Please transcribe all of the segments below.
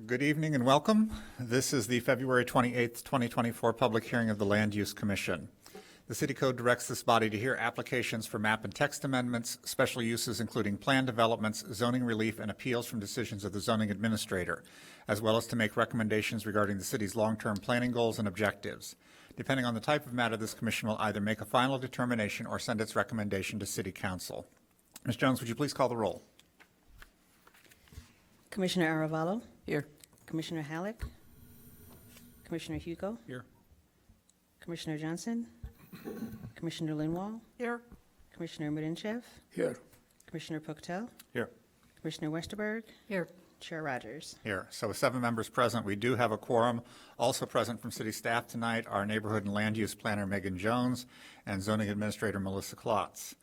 Good evening and welcome. This is the February 28th, 2024 public hearing of the Land Use Commission. The City Code directs this body to hear applications for map and text amendments, special uses including plan developments, zoning relief, and appeals from decisions of the zoning administrator, as well as to make recommendations regarding the city's long-term planning goals and objectives. Depending on the type of matter, this commission will either make a final determination or send its recommendation to City Council. Ms. Jones, would you please call the roll? Commissioner Aravallo? Here. Commissioner Halleck? Commissioner Hugo? Here. Commissioner Johnson? Commissioner Linwall? Here. Commissioner Mudinchev? Here. Commissioner Puctel? Here. Commissioner Westerberg? Here. Chair Rogers? Here. So with 7 members present, we do have a quorum. Also present from city staff tonight are Neighborhood and Land Use Planner Megan Jones and Zoning Administrator Melissa Klotz.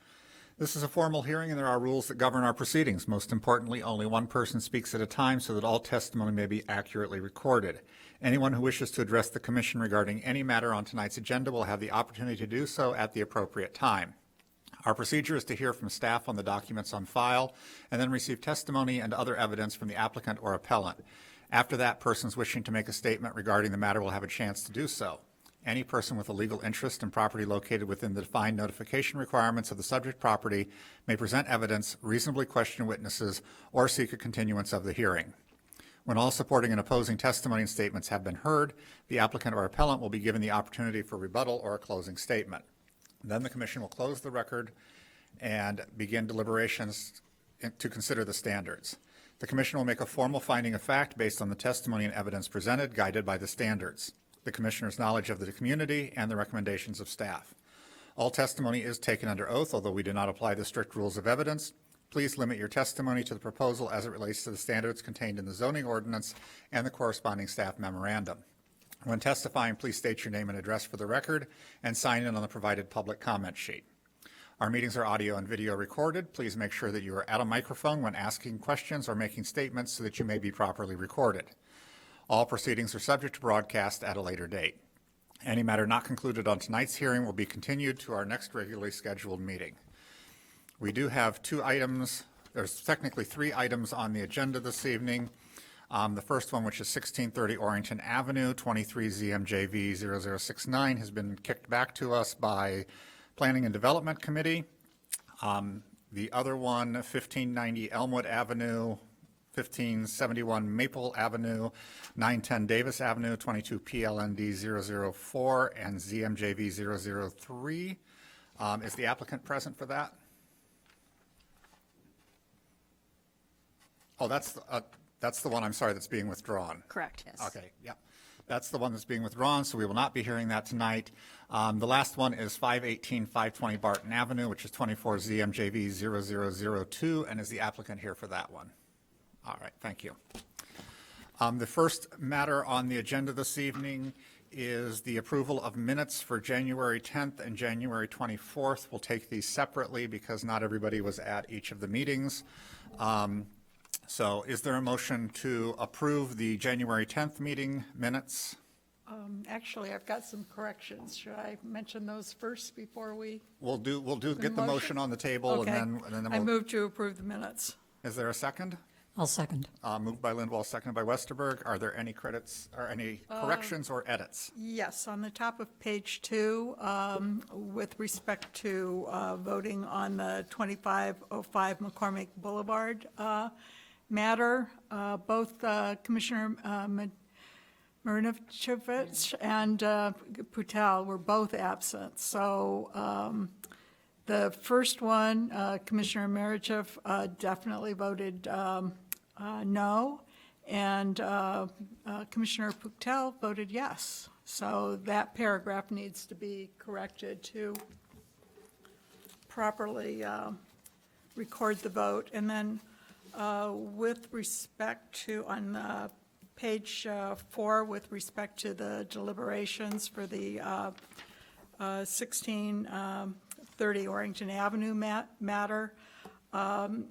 This is a formal hearing, and there are rules that govern our proceedings. Most importantly, only one person speaks at a time so that all testimony may be accurately recorded. Anyone who wishes to address the commission regarding any matter on tonight's agenda will have the opportunity to do so at the appropriate time. Our procedure is to hear from staff on the documents on file and then receive testimony and other evidence from the applicant or appellant. After that, persons wishing to make a statement regarding the matter will have a chance to do so. Any person with a legal interest in property located within the defined notification requirements of the subject property may present evidence, reasonably question witnesses, or seek a continuance of the hearing. When all supporting and opposing testimony and statements have been heard, the applicant or appellant will be given the opportunity for rebuttal or a closing statement. Then the commission will close the record and begin deliberations to consider the standards. The commission will make a formal finding of fact based on the testimony and evidence presented, guided by the standards, the commissioner's knowledge of the community, and the recommendations of staff. All testimony is taken under oath, although we do not apply the strict rules of evidence. Please limit your testimony to the proposal as it relates to the standards contained in the zoning ordinance and the corresponding staff memorandum. When testifying, please state your name and address for the record and sign in on the provided public comment sheet. Our meetings are audio and video recorded. Please make sure that you are at a microphone when asking questions or making statements so that you may be properly recorded. All proceedings are subject to broadcast at a later date. Any matter not concluded on tonight's hearing will be continued to our next regularly scheduled meeting. We do have 2 items, there's technically 3 items on the agenda this evening. The first one, which is 1630 Orrington Avenue, 23 ZMJV 0069, has been kicked back to us by Planning and Development Committee. The other one, 1590 Elmwood Avenue, 1571 Maple Avenue, 910 Davis Avenue, 22 PLND 004, and ZMJV 003. Is the applicant present for that? Oh, that's the one, I'm sorry, that's being withdrawn. Correct. Yes. Okay, yeah. That's the one that's being withdrawn, so we will not be hearing that tonight. The last one is 520 Barton Avenue, which is 24 ZMJV 0002, and is the applicant here for that one? All right, thank you. The first matter on the agenda this evening is the approval of minutes for January 10th and January 24th. We'll take these separately because not everybody was at each of the meetings. So is there a motion to approve the January 10th meeting minutes? Actually, I've got some corrections. Should I mention those first before we? We'll get the motion on the table Okay. and then I we'll, move to approve the minutes. is there a second? I'll second. Moved by Lindwall, seconded by Westerberg. Are there any credits or any corrections or edits? Yes, on the top of page 2, with respect to voting on the 2505 McCormick Boulevard matter, both Commissioner Marinovich and Putel were both absent. So the first one, Commissioner Marichev definitely voted no, and Commissioner Putel voted yes. So that paragraph needs to be corrected to properly record the vote. And then with respect to, on page 4, with respect to the deliberations for the 1630 Orrington Avenue matter, in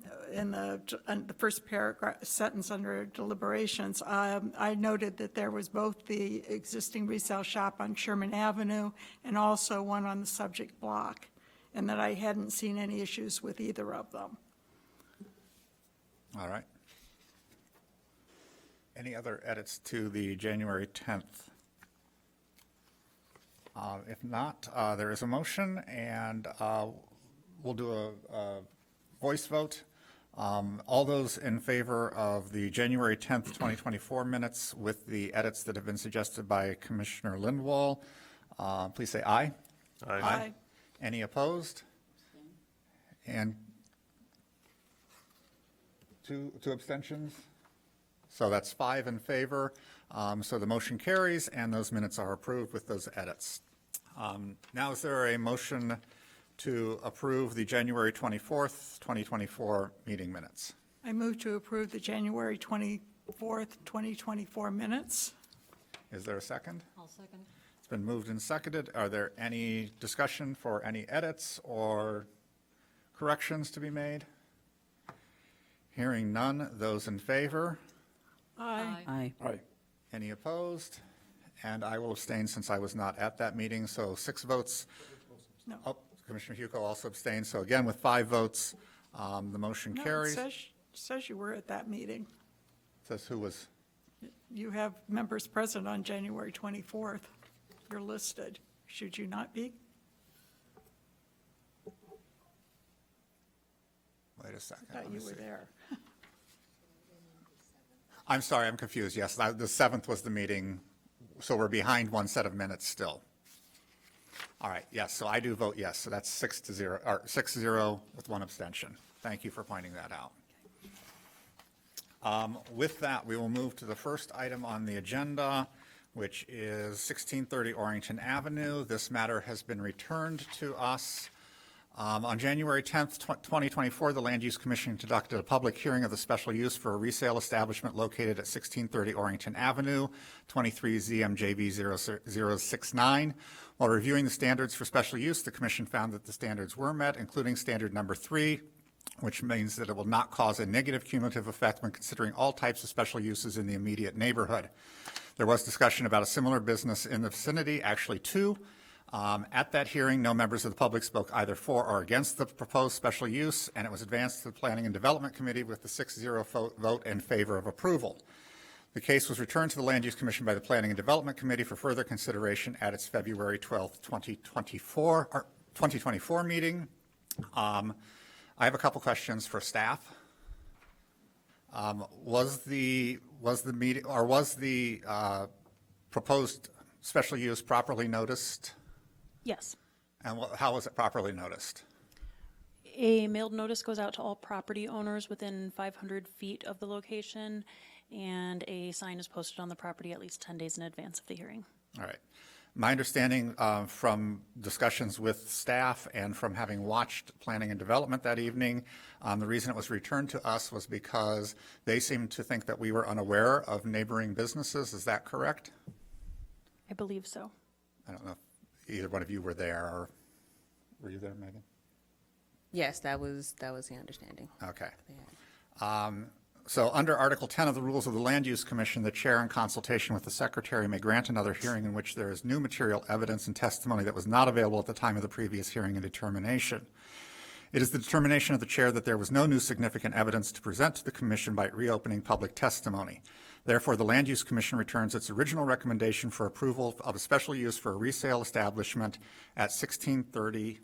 the first paragraph, sentence under deliberations, I noted that there was both the existing resale shop on Sherman Avenue and also one on the subject block, and that I hadn't seen any issues with either of them. All right. Any other edits to the January 10th? If not, there is a motion, and we'll do a voice vote. All those in favor of the January 10th, 2024 minutes with the edits that have been suggested by Commissioner Lindwall, please say aye. Aye. Any opposed? And two abstentions? So that's 5 in favor. So the motion carries, and those minutes are approved with those edits. Now, is there a motion to approve the January 24th, 2024 meeting minutes? I move to approve the January 24th, 2024 minutes. Is there a second? I'll second. It's been moved and seconded. Are there any discussion for any edits or corrections to be made? Hearing none, those in favor? Aye. Aye. Any opposed? And I will abstain since I was not at that meeting, so 6 votes. No. Oh, Commissioner Huco also abstained, so again, with 5 votes, the motion No, it carries. says you were at that meeting. Says who was, You have members present on January 24th. You're listed. Should you not be? wait a second. I let thought me you were see. there. I'm sorry, I'm confused, yes, the 7th was the meeting, so we're behind one set of minutes still. All right, yes, so I do vote yes, so that's 6-0, or 6-0 with 1 abstention. Thank you for pointing that out. With that, we will move to the first item on the agenda, which is 1630 Orrington Avenue. This matter has been returned to us. On January 10th, 2024, the Land Use Commission conducted a public hearing of the special use for a resale establishment located at 1630 Orrington Avenue, 23 ZMJB 0069. While reviewing the standards for special use, the Commission found that the standards were met, including standard number 3, which means that it will not cause a negative cumulative effect when considering all types of special uses in the immediate neighborhood. There was discussion about a similar business in the vicinity, actually 2. At that hearing, no members of the public spoke either for or against the proposed special use, and it was advanced to the Planning and Development Committee with the 6-0 vote in favor of approval. The case was returned to the Land Use Commission by the Planning and Development Committee for further consideration at its February 12th, 2024 meeting. I have a couple questions for staff. Was the meeting, or was the proposed special use properly noticed? Yes. And how was it properly noticed? A mailed notice goes out to all property owners within 500 feet of the location, and a sign is posted on the property at least 10 days in advance of the hearing. All right. My understanding from discussions with staff and from having watched Planning and Development that evening, the reason it was returned to us was because they seemed to think that we were unaware of neighboring businesses. Is that correct? I believe so. I don't know if either one of you were there, or were you there, Megan? Yes, that was the understanding. Okay. Yeah. So under Article 10 of the Rules of the Land Use Commission, the chair in consultation with the secretary may grant another hearing in which there is new material evidence and testimony that was not available at the time of the previous hearing and determination. It is the determination of the chair that there was no new significant evidence to present to the commission by reopening public testimony. Therefore, the Land Use Commission returns its original recommendation for approval of a special use for a resale establishment at 1630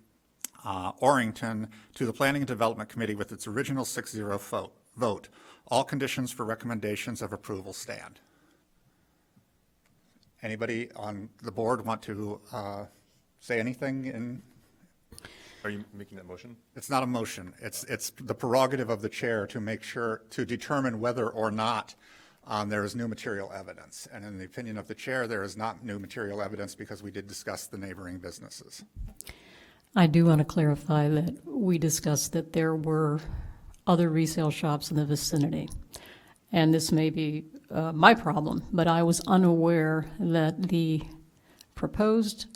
Orrington to the Planning and Development Committee with its original 6-0 vote. All conditions for recommendations of approval stand. Anybody on the board want to say anything? Are you making that motion? It's not a motion. It's the prerogative of the chair to make sure, to determine whether or not there is new material evidence. And in the opinion of the chair, there is not new material evidence because we did discuss the neighboring businesses. I do want to clarify that we discussed that there were other resale shops in the vicinity. And this may be my problem, but I was unaware that the proposed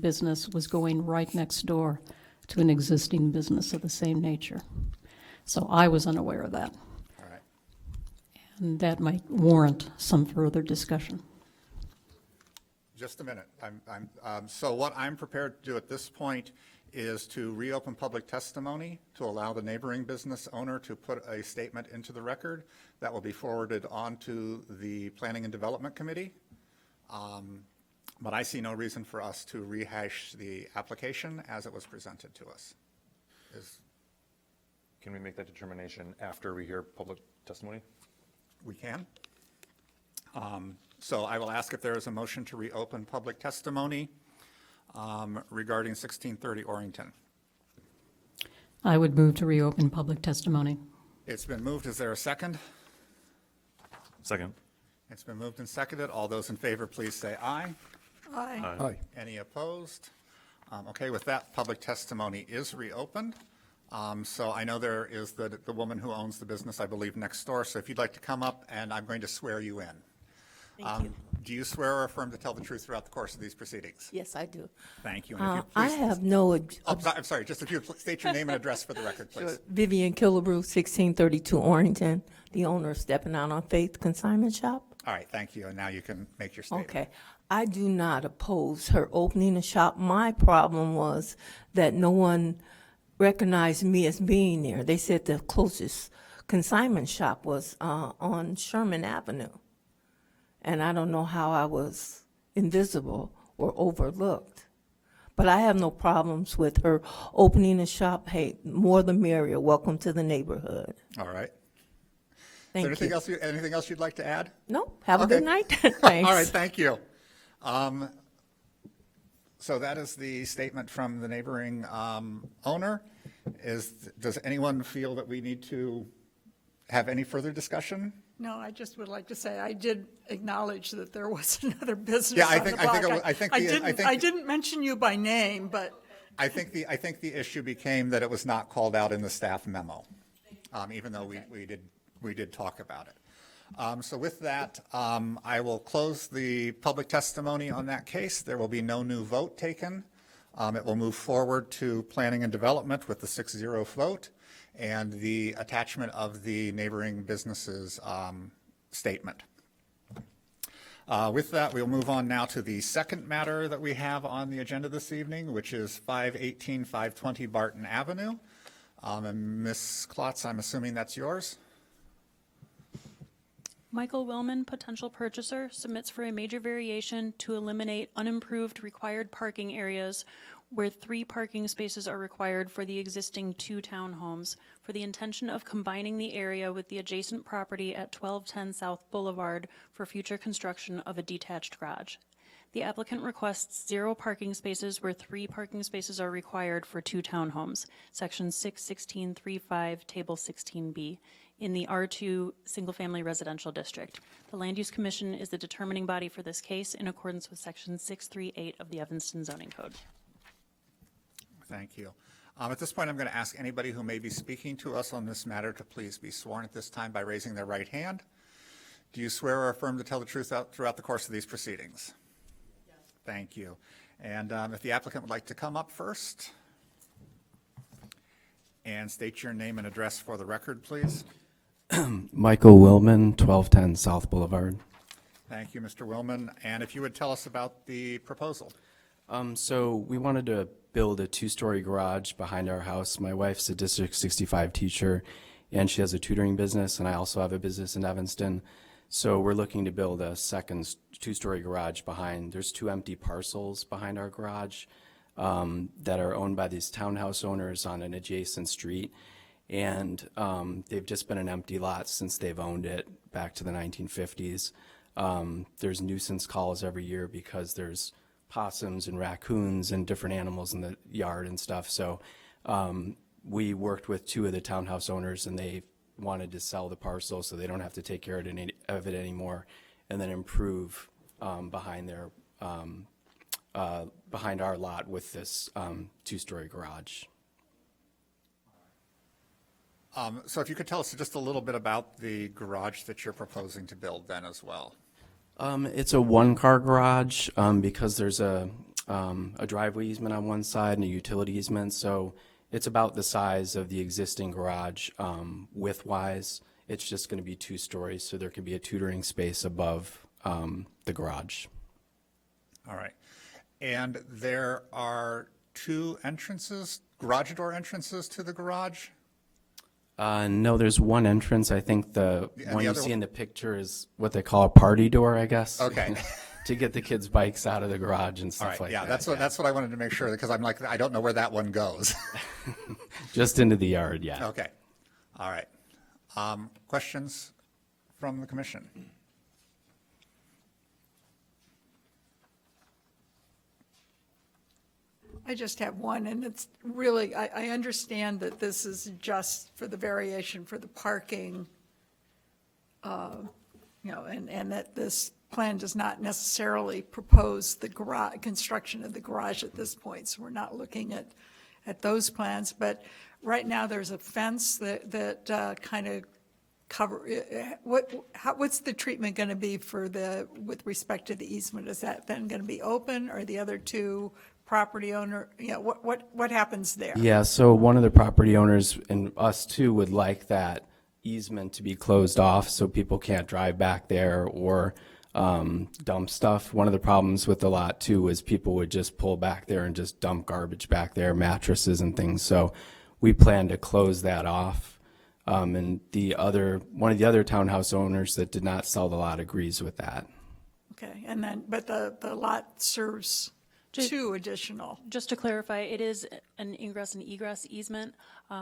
business was going right next door to an existing business of the same nature. So I was unaware of that. All right. And that might warrant some further discussion. Just a minute. So what I'm prepared to do at this point is to reopen public testimony to allow the neighboring business owner to put a statement into the record that will be forwarded on to the Planning and Development Committee. But I see no reason for us to rehash the application as it was presented to us. Can we make that determination after we hear public testimony? We can. So I will ask if there is a motion to reopen public testimony regarding 1630 Orrington. I would move to reopen public testimony. It's been moved. Is there a second? Second. It's been moved and seconded. All those in favor, please say aye. Aye. Aye. Any opposed? Okay, with that, public testimony is reopened. So I know there is the woman who owns the business, I believe, next door. So if you'd like to come up, and I'm going to swear you in. Thank you. Do you swear or affirm to tell the truth throughout the course of these proceedings? Yes, I do. Thank you. And if you I please- have no, I'm sorry, just if you state your name and address for the record, please. Vivian Killebrew, 1632 Orrington, the owner of Stepping Out on Faith Consignment Shop. All right, thank you. And now you can make your statement. Okay. I do not oppose her opening a shop. My problem was that no one recognized me as being there. They said the closest consignment shop was on Sherman Avenue. And I don't know how I was invisible or overlooked. But I have no problems with her opening a shop. Hey, more the merrier. Welcome to the neighborhood. All right. Thank Is there you. anything else you'd like to add? No, have a Okay. good night. Thanks. All right, thank you. So that is the statement from the neighboring owner. Does anyone feel that we need to have any further discussion? No, I just would like to say, I did acknowledge that there was another business Yeah, I on the think- I think block. it was- I think I the- I didn't, think- I didn't mention you by name, but I think the issue became that it was not called out in the staff memo, even though we did talk about it. So with that, I will close the public testimony on that case. There will be no new vote taken. It will move forward to Planning and Development with the 6-0 vote and the attachment of the neighboring businesses statement. With that, we'll move on now to the second matter that we have on the agenda this evening, which is 518, 520 Barton Avenue. And Ms. Klotz, I'm assuming that's yours? Michael Willman, potential purchaser, submits for a major variation to eliminate unimproved required parking areas where 3 parking spaces are required for the existing 2 townhomes for the intention of combining the area with the adjacent property at 1210 South Boulevard for future construction of a detached garage. The applicant requests 0 parking spaces where 3 parking spaces are required for 2 townhomes, section 61635, table 16B, in the R2 Single Family Residential District. The Land Use Commission is the determining body for this case in accordance with section 638 of the Evanston Zoning Code. Thank you. At this point, I'm going to ask anybody who may be speaking to us on this matter to please be sworn at this time by raising their right hand. Do you swear or affirm to tell the truth throughout the course of these proceedings? Yes. Thank you. And if the applicant would like to come up first and state your name and address for the record, please. Michael Willman, 1210 South Boulevard. Thank you, Mr. Willman. And if you would tell us about the proposal. So we wanted to build a 2-story garage behind our house. My wife's a District 65 teacher, and she has a tutoring business, and I also have a business in Evanston. So we're looking to build a second 2-story garage behind. There's 2 empty parcels behind our garage that are owned by these townhouse owners on an adjacent street. And they've just been an empty lot since they've owned it back to the 1950s. There's nuisance calls every year because there's possums and raccoons and different animals in the yard and stuff. So we worked with 2 of the townhouse owners, and they wanted to sell the parcel so they don't have to take care of it anymore, and then improve behind our lot with this 2-story garage. So if you could tell us just a little bit about the garage that you're proposing to build then as well. It's a 1-car garage because there's a driveway easement on one side and a utility easement, so it's about the size of the existing garage width-wise. It's just going to be 2 stories, so there can be a tutoring space above the garage. All right. And there are two entrances, garage door entrances to the garage? No, there's one entrance. I think the And one the you other see one- in the picture is what they call a party door, I guess. Okay. To get the kids' bikes out of the garage and All stuff right, like yeah, that. that's what I wanted to make sure, because I'm like, I don't know where that one goes. Just into the yard, yeah. Okay, all right. Questions from the commission? I just have one, and it's really, I understand that this is just for the variation for the parking, and that this plan does not necessarily propose the garage, construction of the garage at this point, so we're not looking at those plans. But right now, there's a fence that kind of what's the treatment going to be with respect to the easement? Is that then going to be open, or the other two property owner, what happens there? Yeah, so one of the property owners and us too would like that easement to be closed off so people can't drive back there or dump stuff. One of the problems with the lot too is people would just pull back there and just dump garbage back there, mattresses and things. So we plan to close that off. And one of the other townhouse owners that did not sell the lot agrees with that. Okay, and then, but the lot serves two additional. Just to clarify, it is an ingress and egress easement.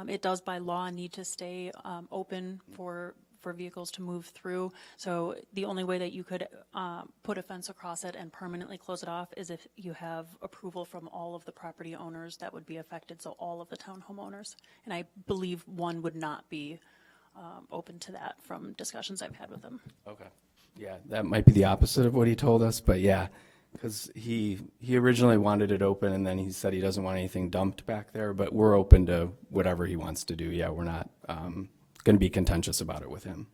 It does by law need to stay open for vehicles to move through. So the only way that you could put a fence across it and permanently close it off is if you have approval from all of the property owners that would be affected, so all of the townhome owners. And I believe one would not be open to that from discussions I've had with them. Okay. Yeah, that might be the opposite of what he told us, but yeah, because he originally wanted it open and then he said he doesn't want anything dumped back there, but we're open to whatever he wants to do. Yeah, we're not going to be contentious about it with him.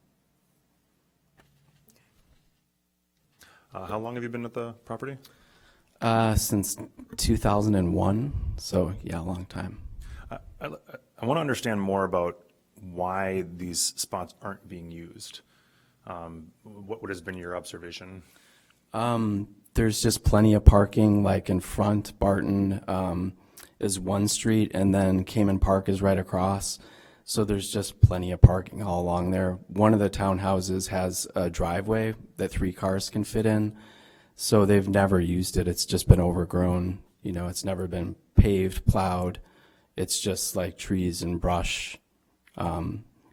How long have you been at the property? Since 2001, so yeah, a long time. I want to understand more about why these spots aren't being used. What has been your observation? There's just plenty of parking, like in front. Barton is one street, and then Cayman Park is right across. So there's just plenty of parking all along there. One of the townhouses has a driveway that 3 cars can fit in. So they've never used it. It's just been overgrown. You know, it's never been paved, plowed. It's just like trees and brush.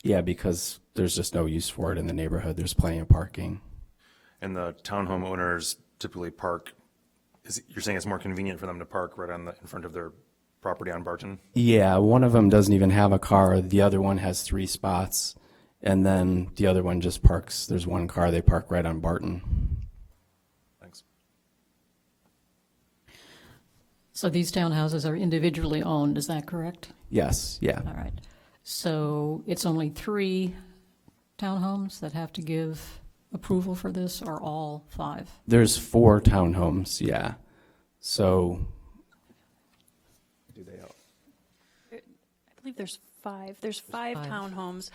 Yeah, because there's just no use for it in the neighborhood. There's plenty of parking. And the townhome owners typically park, you're saying it's more convenient for them to park right in front of their property on Barton? Yeah, one of them doesn't even have a car. The other one has 3 spots. And then the other one just parks. There's 1 car. They park right on Barton. Thanks. So these townhouses are individually owned, is that correct? Yes, yeah. All right. So it's only 3 townhomes that have to give approval for this, or all 5? There's 4 townhomes, yeah. So, Do they help? I believe there's 5. There's 5 townhomes.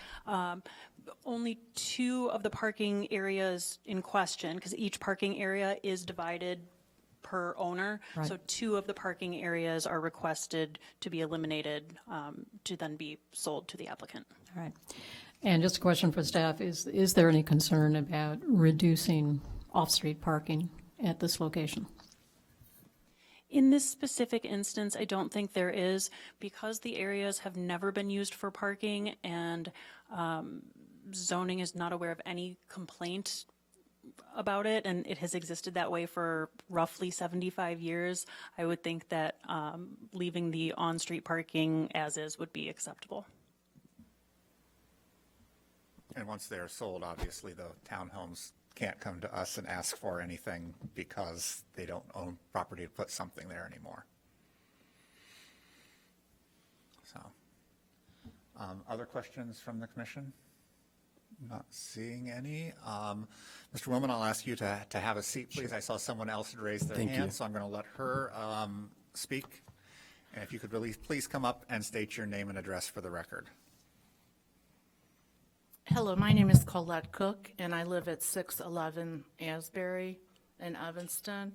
Only 2 of the parking areas in question, because each parking area is divided per owner. Right. So 2 of the parking areas are requested to be eliminated to then be sold to the applicant. All right. And just a question for staff, is there any concern about reducing off-street parking at this location? In this specific instance, I don't think there is, because the areas have never been used for parking and zoning is not aware of any complaint about it, and it has existed that way for roughly 75 years. I would think that leaving the on-street parking as is would be acceptable. And once they're sold, obviously, the townhomes can't come to us and ask for anything because they don't own property to put something there anymore. So, other questions from the commission? Not seeing any. Mr. Wilman, I'll ask you to have a seat, please. I saw someone else had raised their Thank hand, you. so I'm going to let her speak. And if you could please come up and state your name and address for the record. Hello, my name is Colette Cook, and I live at 611 Asbury in Evanston.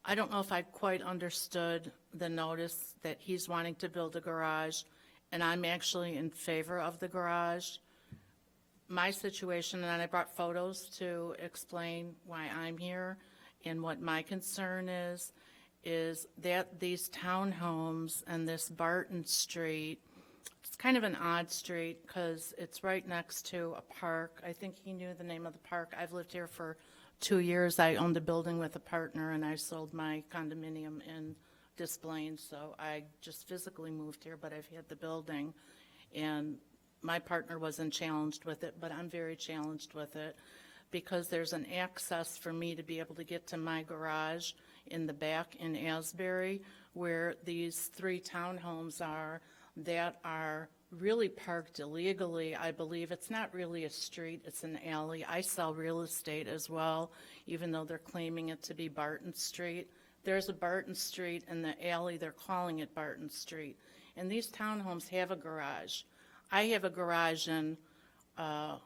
I don't know if I quite understood the notice that he's wanting to build a garage, and I'm actually in favor of the garage. My situation, and I brought photos to explain why I'm here and what my concern is that these townhomes and this Barton Street, it's kind of an odd street because it's right next to a park. I think he knew the name of the park. I've lived here for 2 years. I owned a building with a partner, and I sold my condominium in Des Plaines, so I just physically moved here, but I've had the building. And my partner wasn't challenged with it, but I'm very challenged with it because there's an access for me to be able to get to my garage in the back in Asbury, where these 3 townhomes are that are really parked illegally. I believe it's not really a street, it's an alley. I sell real estate as well, even though they're claiming it to be Barton Street. There's a Barton Street in the alley, they're calling it Barton Street. And these townhomes have a garage. I have a garage on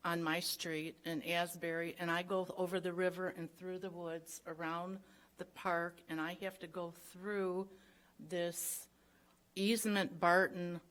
my street in Asbury, and I go over the river and through the woods around the park, and I have to go through this easement Barton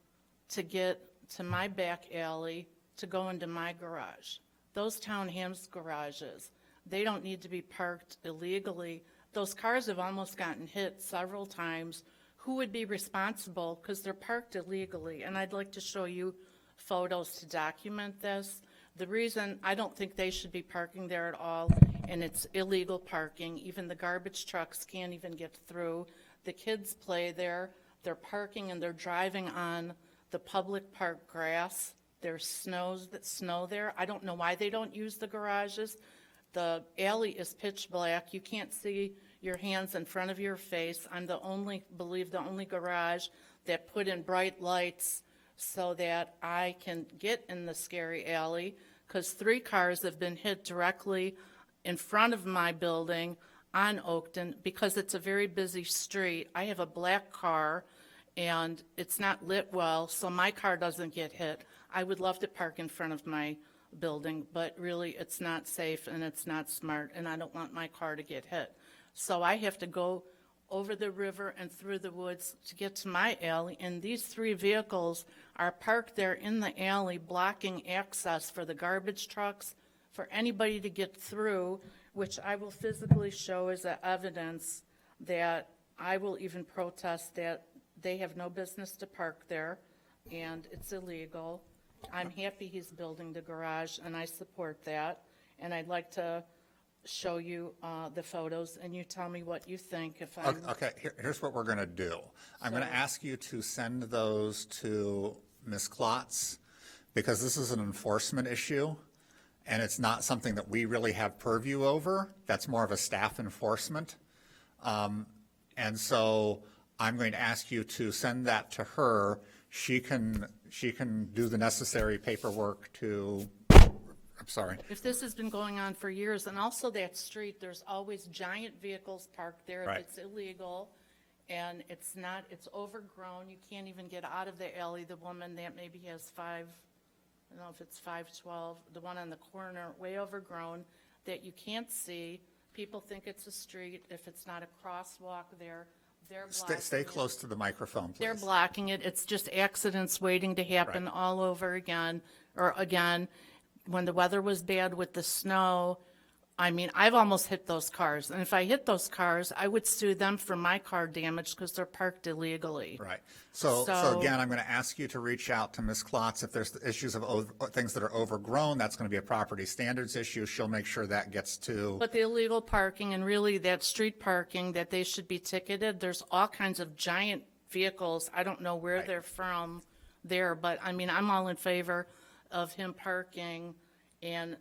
to get to my back alley to go into my garage. Those townhomes garages, they don't need to be parked illegally. Those cars have almost gotten hit several times. Who would be responsible because they're parked illegally? And I'd like to show you photos to document this. The reason I don't think they should be parking there at all, and it's illegal parking. Even the garbage trucks can't even get through. The kids play there. They're parking and they're driving on the public park grass. There's snow there. I don't know why they don't use the garages. The alley is pitch black. You can't see your hands in front of your face. I'm the only garage that put in bright lights so that I can get in the scary alley, because 3 cars have been hit directly in front of my building on Oakton because it's a very busy street. I have a black car and it's not lit well, so my car doesn't get hit. I would love to park in front of my building, but really it's not safe and it's not smart, and I don't want my car to get hit. So I have to go over the river and through the woods to get to my alley, and these 3 vehicles are parked there in the alley, blocking access for the garbage trucks, for anybody to get through, which I will physically show as evidence that I will even protest that they have no business to park there, and it's illegal. I'm happy he's building the garage, and I support that, and I'd like to show you the photos, and you tell me what you think if I'm... Okay, here's what we're going to do. I'm going to ask you to send those to Ms. Klotz, because this is an enforcement issue, and it's not something that we really have purview over. That's more of a staff enforcement. And so I'm going to ask you to send that to her. She can do the necessary paperwork to, I'm sorry. If this has been going on for years, and also that street, there's always giant vehicles parked there. Right. It's illegal, and it's overgrown. You can't even get out of the alley. The woman that maybe has I don't know if it's 512, the one on the corner, way overgrown, that you can't see. People think it's a street. If it's not a crosswalk there, they're blocking Stay it. close to the microphone, please. They're blocking it. It's just accidents waiting to happen Right. all over again. When the weather was bad with the snow, I mean, I've almost hit those cars. And if I hit those cars, I would sue them for my car damage because they're parked illegally. Right. So So- again, I'm going to ask you to reach out to Ms. Klotz. If there's issues of things that are overgrown, that's going to be a property standards issue. She'll make sure that gets to, But the illegal parking and really that street parking, that they should be ticketed. There's all kinds of giant vehicles. I don't know where Right. they're from there, but I mean, I'm all in favor of him parking and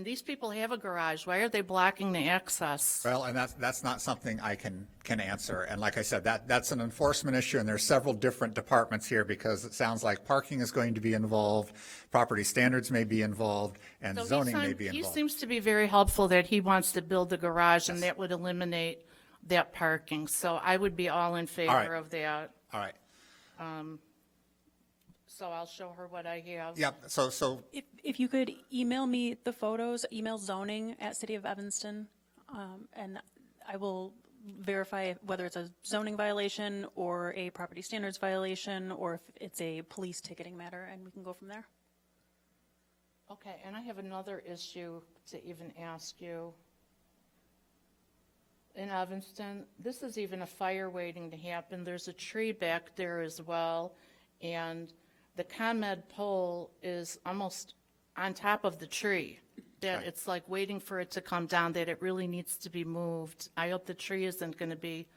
these people have a garage. Why are they blocking the access? well, and that's not something I can answer. And like I said, that's an enforcement issue, and there's several different departments here, because it sounds like parking is going to be involved, property standards may be involved, and So zoning may be He involved. seems to be very helpful that he wants to build the garage, and Yes. that would eliminate that parking. So I would be all in right. favor of that. All right. So I'll show her what I have. Yep. So If you could email me the photos, email zoning at City of Evanston, and I will verify whether it's a zoning violation or a property standards violation, or if it's a police ticketing matter, and we can go from there. Okay, and I have another issue to even ask you. In Evanston, this is even a fire waiting to happen. There's a tree back there as well, and the ComEd pole is almost on top of the tree. That Okay. it's like waiting for it to come down, that it really needs to be moved. I hope the tree isn't going to be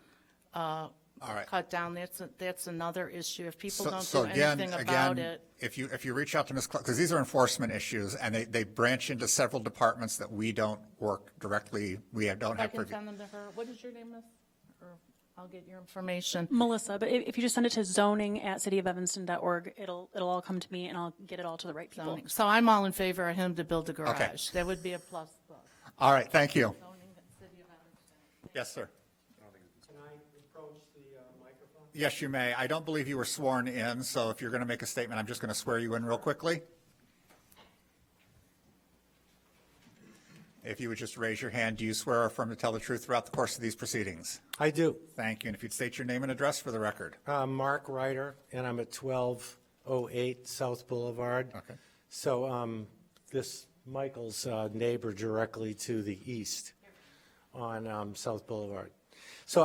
All right. cut down. That's another issue. If people So, don't so do again, anything about again, it. if you reach out to Ms. Clark, because these are enforcement issues, and they branch into several departments that we don't work directly, don't I have. can privy- send them to her. What is your name, Miss? Or I'll get your information. Melissa, but if you just send it to zoning@cityofevanston.org, it'll all come to me, and I'll get it all to the right people. Zoning. So I'm all in favor of him to build a garage. That would be a plus. All right, thank you. Zoning at City of Evanston. Yes, sir. Can I approach the microphone? Yes, you may. I don't believe you were sworn in, so if you're going to make a statement, I'm just going to swear you in real quickly. If you would just raise your hand, do you swear or affirm to tell the truth throughout the course of these proceedings? I do. Thank you. And if you'd state your name and address for the record. Mark Ryder, and I'm at 1208 South Boulevard. Okay. So this Michael's neighbor directly to the east on South Boulevard. So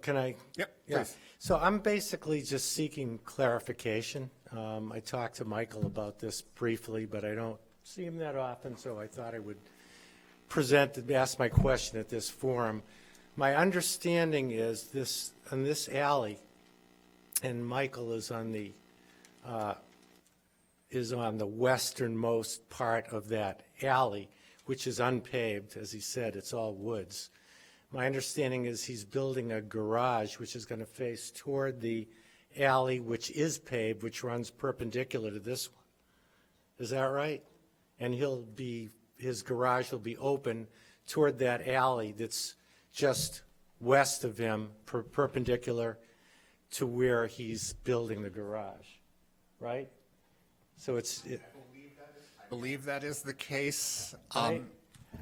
can I? Yep, Yeah. please. So I'm basically just seeking clarification. I talked to Michael about this briefly, but I don't see him that often, so I thought I would ask my question at this forum. My understanding is in this alley, and Michael is on the westernmost part of that alley, which is unpaved. As he said, it's all woods. My understanding is he's building a garage which is going to face toward the alley, which is paved, which runs perpendicular to this one. Is that right? And his garage will be open toward that alley that's just west of him, perpendicular to where he's building the garage, right? So I believe that is the case. Right.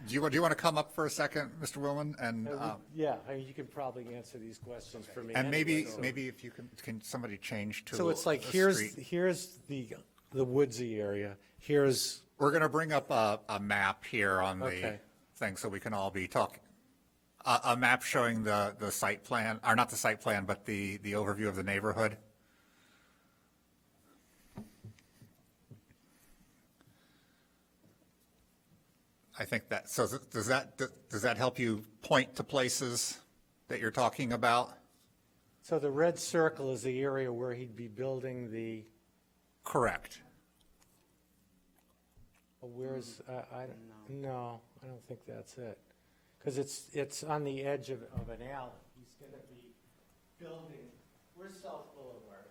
Do you want to come up for a second, Mr. Willman? And yeah, I mean, you can probably answer these questions for me. and anyway, so- maybe if you can somebody change to So it's like, a here's street. the woodsy area, here's, We're going to bring up a map here on the Okay. thing so we can all be talking. A map showing the site plan, or not the site plan, but the overview of the neighborhood. I think that, so does that help you point to places that you're talking about? so the red circle is the area where he'd be building the, Correct. where's, no, I don't think that's it. Because it's on the edge of an alley. He's going to be building, where's South Boulevard?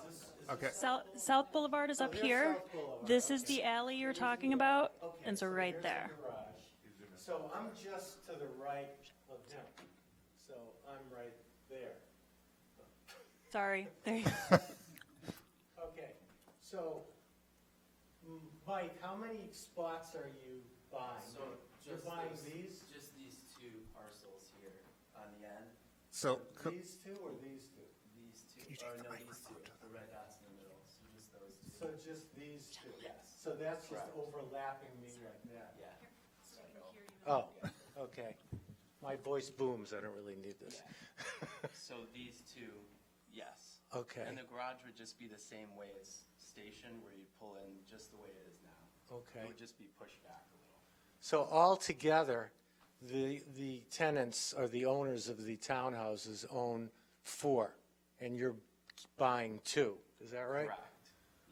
Is this- Okay. South Boulevard is up there's here. South Boulevard. This is the alley you're talking about, Okay, and so right here's there. the garage. So I'm just to the right of him. So I'm right there. Sorry, there you go. Okay, so, Mike, how many spots are you buying? You're buying these? Just these two parcels here on the end. So, These two or these two? These two, these two, the red dots in the middle, so just those two. So just these two? Yes. So that's just Correct. overlapping me like that? Yeah. Oh, okay. My voice booms, I don't really need this. So these two, yes. Okay. And the garage would just be the same way as station, where you pull in just the way it is now. Okay. It would just be pushed back a little. So altogether, the tenants or the owners of the townhouses own 4, and you're buying 2, is that right? Correct.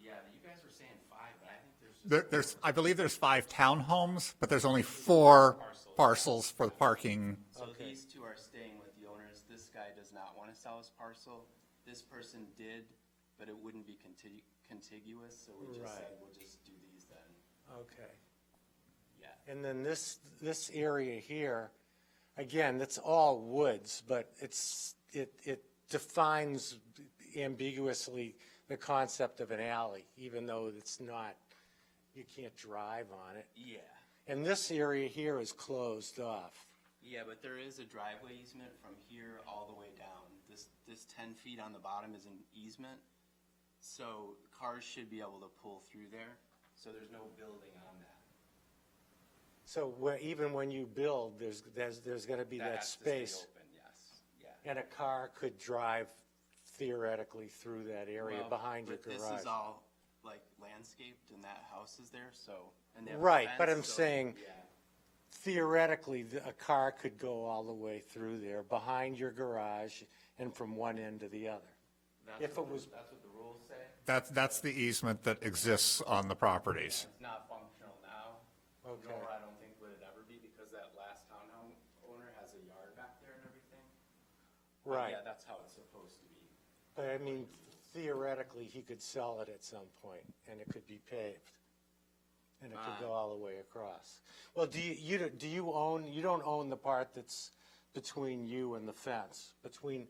Yeah, you guys were saying 5, but I think there's I believe there's 5 townhomes, but there's only 4 parcels for the parking. So Okay. these two are staying with the owners. This guy does not want to sell his parcel. This person did, but it wouldn't be contiguous, so we just said, Right. we'll just do these then. Okay. Yeah. And then this area here, again, it's all woods, but it defines ambiguously the concept of an alley, even though it's not, you can't drive on it. Yeah. And this area here is closed off. Yeah, but there is a driveway easement from here all the way down. This 10 feet on the bottom is an easement, so cars should be able to pull through there. So there's no building on that. So even when you build, there's going to be that has to stay space, open, yes, yeah. and a car could drive theoretically through that area Well, behind your but garage. this is all like landscaped, and that house is there, so. And they have a Right, but fence, I'm so, saying yeah. theoretically, a car could go all the way through there, behind your garage, and from one end to the other. If it was, That's what the rules say. That's the easement that exists on the properties. It's not functional now. Okay. Nor I don't think would it ever be, because that last townhome owner has a yard back there and everything. But right, Yeah, that's how it's supposed to be. but I mean, theoretically, he could sell it at some point, and it could be paved. And it could go all the way across. Well, do you own, you don't own the part that's between you and the fence, between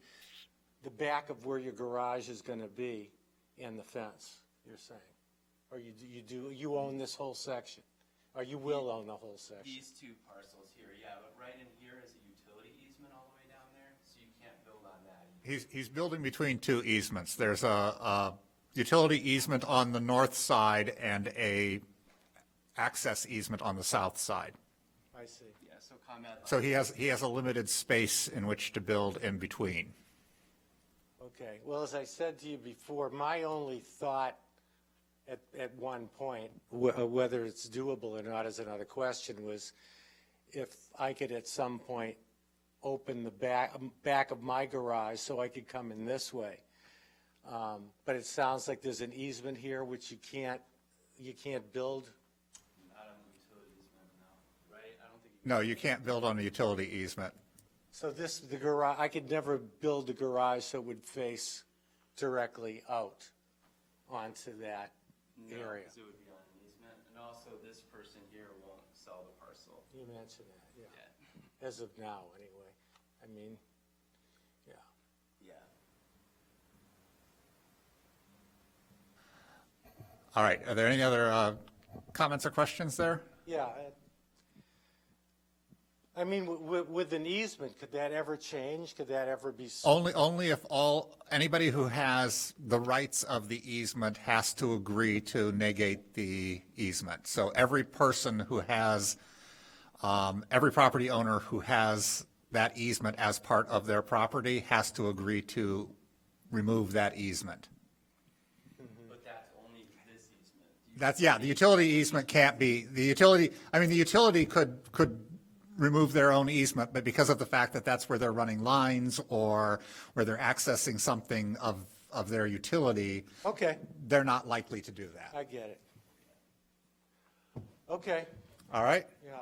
the back of where your garage is gonna be and the fence, you're saying? Or you own this whole section? Or you will own the whole section? These two parcels here, yeah, but right in here is a utility easement all the way down there, so you can't build on that either. He's building between two easements. There's a utility easement on the north side and a access easement on the south side. I see. Yeah, so ComEd. So he has a limited space in which to build in between. Okay, well, as I said to you before, my only thought at one point, whether it's doable or not is another question, was if I could at some point open the back of my garage so I could come in this way. But it sounds like there's an easement here which you can't build. Not on the utility easement, no, right? I don't think No, you can't build on a utility easement. So the garage, I could never build a garage so it would face directly out onto that No, area. 'cause it would be on an easement, and also this person here won't sell the parcel. You mentioned that, yeah. Yeah, As of now, anyway. I mean, yeah. yeah. All right, are there any other comments or questions there? Yeah. I mean, with an easement, could that ever change? Could that ever be? Only if anybody who has the rights of the easement has to agree to negate the easement. So every person who has, every property owner who has that easement as part of their property has to agree to remove that easement. But that's only this easement. The utility easement can't be, the utility could remove their own easement, but because of the fact that that's where they're running lines or where they're accessing something of their utility, Okay, they're not likely to do that. I get it. Okay, All right? yeah.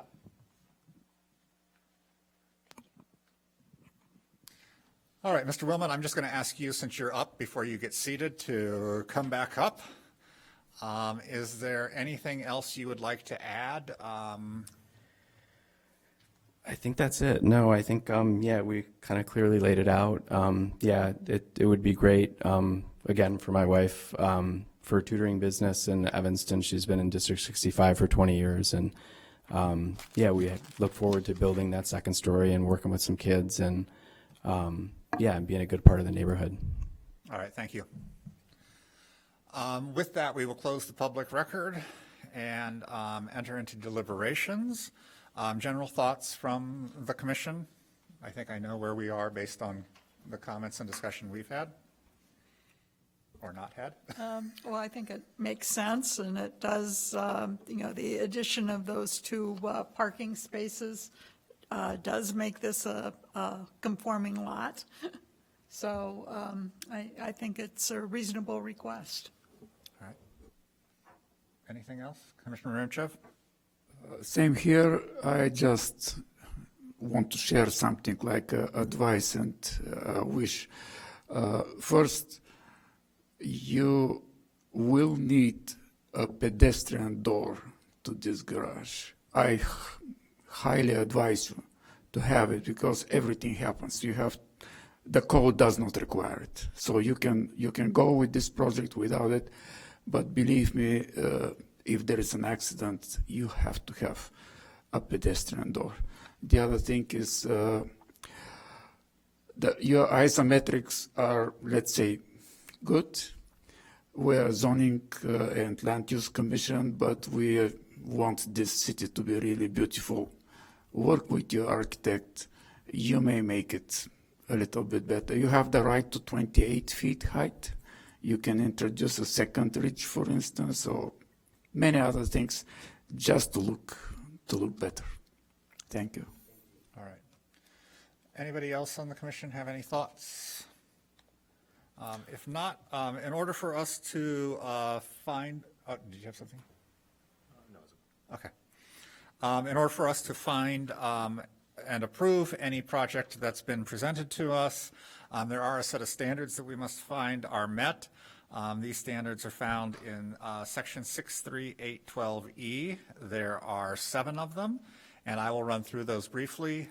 All right, Mr. Willman, I'm just going to ask you, since you're up before you get seated, to come back up. Is there anything else you would like to add? I think that's it. No, I think, yeah, we kind of clearly laid it out. Yeah, it would be great, again, for my wife, for a tutoring business in Evanston. She's been in District 65 for 20 years. And, yeah, we look forward to building that second story and working with some kids and, yeah, and being a good part of the neighborhood. All right, thank you. With that, we will close the public record and enter into deliberations. General thoughts from the commission? I think I know where we are based on the comments and discussion we've had or not had. Well, I think it makes sense, and it does, the addition of those two parking spaces does make this a conforming lot. So I think it's a reasonable request. All right. Anything else? Commissioner Rimchev? Same here. I just want to share something like advice and wish. First, you will need a pedestrian door to this garage. I highly advise you to have it because everything happens. The code does not require it, so you can go with this project without it. But believe me, if there is an accident, you have to have a pedestrian door. The other thing is your isometrics are, let's say, good. We're zoning and land use commission, but we want this city to be really beautiful. Work with your architect. You may make it a little bit better. You have the right to 28 feet height. You can introduce a second ridge, for instance, or many other things, just to look better. Thank you. All right. Anybody else on the commission have any thoughts? If not, in order for us to find, did you have something? No. Okay. In order for us to find and approve any project that's been presented to us, there are a set of standards that we must find are met. These standards are found in section 63812E. There are 7 of them, and I will run through those briefly.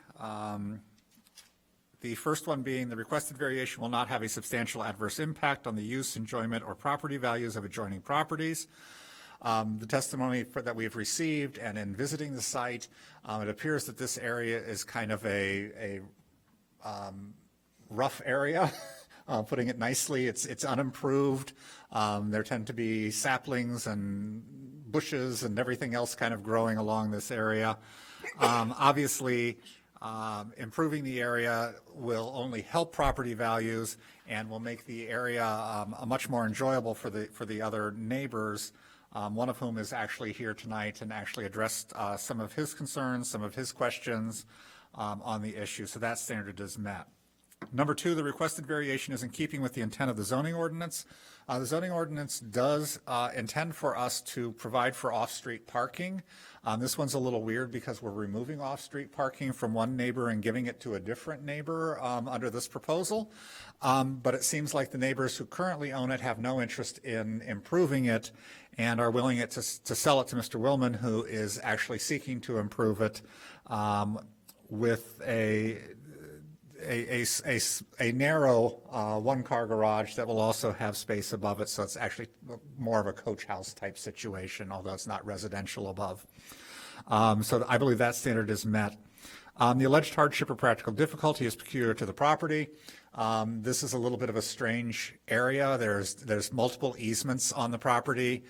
The first one being the requested variation will not have a substantial adverse impact on the use, enjoyment, or property values of adjoining properties. The testimony that we've received and in visiting the site, it appears that this area is kind of a rough area, putting it nicely. It's unimproved. There tend to be saplings and bushes and everything else kind of growing along this area. Obviously, improving the area will only help property values and will make the area much more enjoyable for the other neighbors, one of whom is actually here tonight and actually addressed some of his concerns, some of his questions on the issue. So that standard is met. Number 2, the requested variation is in keeping with the intent of the zoning ordinance. The zoning ordinance does intend for us to provide for off-street parking. This one's a little weird because we're removing off-street parking from one neighbor and giving it to a different neighbor under this proposal. But it seems like the neighbors who currently own it have no interest in improving it and are willing to sell it to Mr. Willman, who is actually seeking to improve it with a narrow one-car garage that will also have space above it, so it's actually more of a coach house type situation, although it's not residential above. So I believe that standard is met. The alleged hardship or practical difficulty is peculiar to the property. This is a little bit of a strange area. There's multiple easements on the property.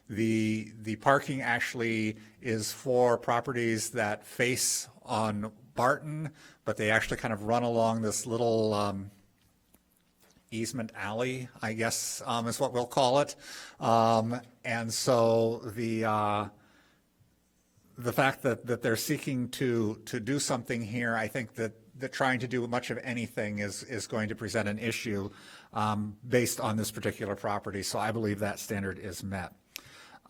The parking actually is for properties that face on Barton, but they actually kind of run along this little easement alley, I guess is what we'll call it. And so the fact that they're seeking to do something here, I think that trying to do much of anything is going to present an issue based on this particular property. So I believe that standard is met.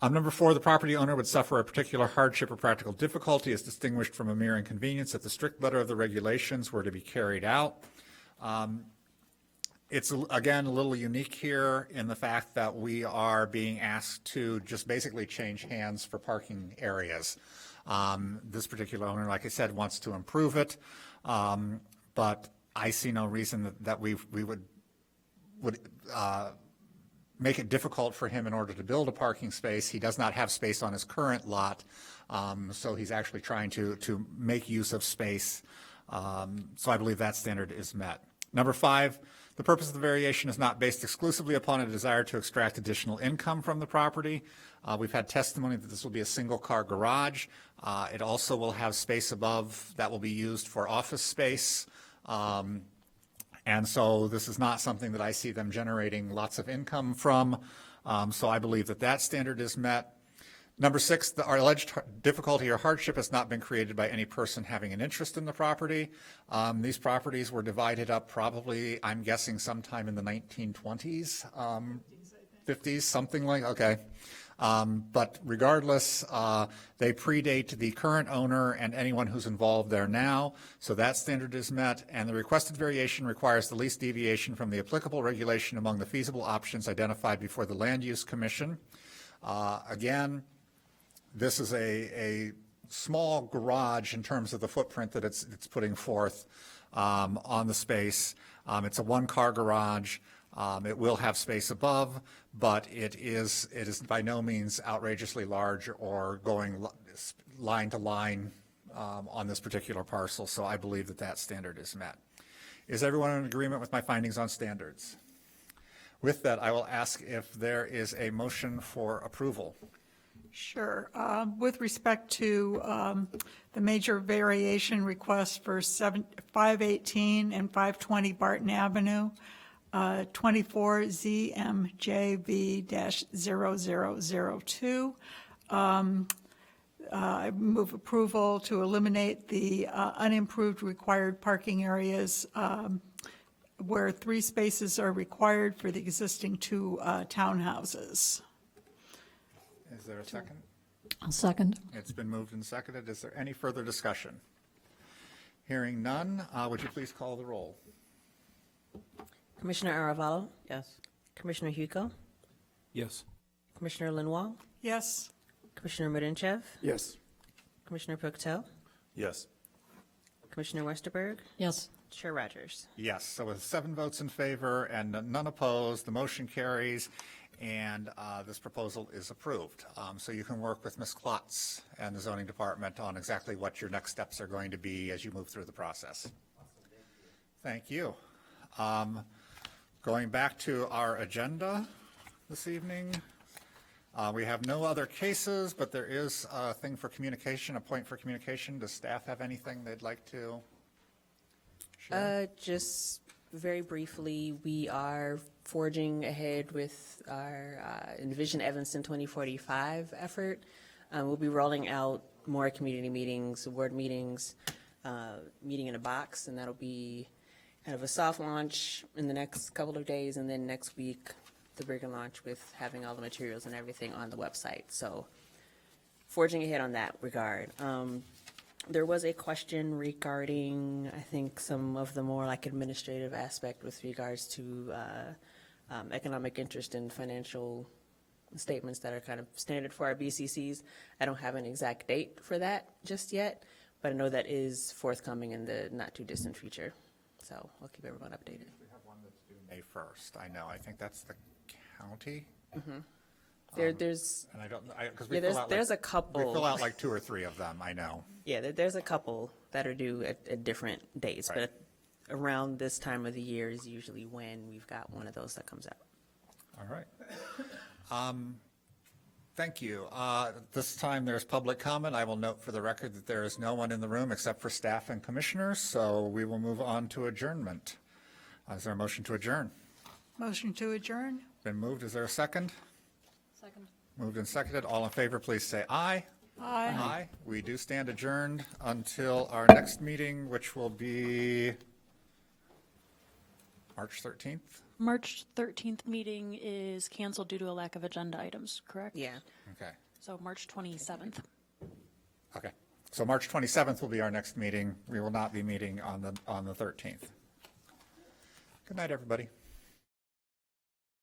Number 4, the property owner would suffer a particular hardship or practical difficulty as distinguished from a mere inconvenience if the strict letter of the regulations were to be carried out. It's, again, a little unique here in the fact that we are being asked to just basically change hands for parking areas. This particular owner, like I said, wants to improve it, but I see no reason that we would make it difficult for him in order to build a parking space. He does not have space on his current lot, so he's actually trying to make use of space. So I believe that standard is met. Number 5, the purpose of the variation is not based exclusively upon a desire to extract additional income from the property. We've had testimony that this will be a single-car garage. It also will have space above that will be used for office space. And so this is not something that I see them generating lots of income from. So I believe that standard is met. Number 6, our alleged difficulty or hardship has not been created by any person having an interest in the property. These properties were divided up probably, I'm guessing, sometime in the 1920s, 50s, something like, okay. But regardless, they predate the current owner and anyone who's involved there now, so that standard is met, and the requested variation requires the least deviation from the applicable regulation among the feasible options identified before the Land Use Commission. Again, this is a small garage in terms of the footprint that it's putting forth on the space. It's a one-car garage. It will have space above, but it is by no means outrageously large or going line to line on this particular parcel, so I believe that that standard is met. Is everyone in agreement with my findings on standards? With that, I will ask if there is a motion for approval. Sure. With respect to the major variation request for 518 and 520 Barton Avenue, 24 ZMJV-0002, I move approval to eliminate the unimproved required parking areas where 3 spaces are required for the existing 2 townhouses. Is there a second? I'll second. It's been moved and seconded. Is there any further discussion? Hearing none, would you please call the roll? Commissioner Aravallo? Yes. Commissioner Hugo? Yes. Commissioner Lenoir? Yes? Commissioner Merenchev? Yes. Commissioner Pocatello? Yes. Commissioner Westerberg? Yes. Chair Rogers? Yes, so with 7 votes in favor and none opposed, the motion carries, and this proposal is approved. So you can work with Ms. Klotz and the zoning department on exactly what your next steps are going to be as you move through the process. Thank you. Going back to our agenda this evening, we have no other cases, but there is a thing for communication, a point for communication. Does staff have anything they'd like to share? Just very briefly, we are forging ahead with our Envision Evanston 2045 effort. We'll be rolling out more community meetings, ward meetings, meeting in a box, and that'll be kind of a soft launch in the next couple of days, and then next week, the bigger launch with having all the materials and everything on the website. So forging ahead on that regard. There was a question regarding, I think, some of the more like administrative aspect with regards to economic interest in financial statements that are kind of standard for our BCCs. I don't have an exact date for that just yet, but I know that is forthcoming in the not too distant future. So I'll keep everyone updated. We have one that's due May 1st. I know. I think that's the county. There's And I don't, because Yeah, there's a couple. We fill out like 2 or 3 of them, I know. there's a couple that are due at different dates, Right. but around this time of the year is usually when we've got one of those that comes out. All right. Thank you. This time there's public comment. I will note for the record that there is no one in the room except for staff and commissioners, so we will move on to adjournment. Is there a motion to adjourn? Motion to adjourn? Been moved. Is there a second? Second. Moved and seconded. All in favor, please say aye. Aye. Aye. We do stand adjourned until our next meeting, which will be March 13th. March 13th meeting is canceled due to a lack of agenda items, correct? Yeah. Okay. So March 27th. Okay. So March 27th will be our next meeting. We will not be meeting on the 13th. Good night, everybody.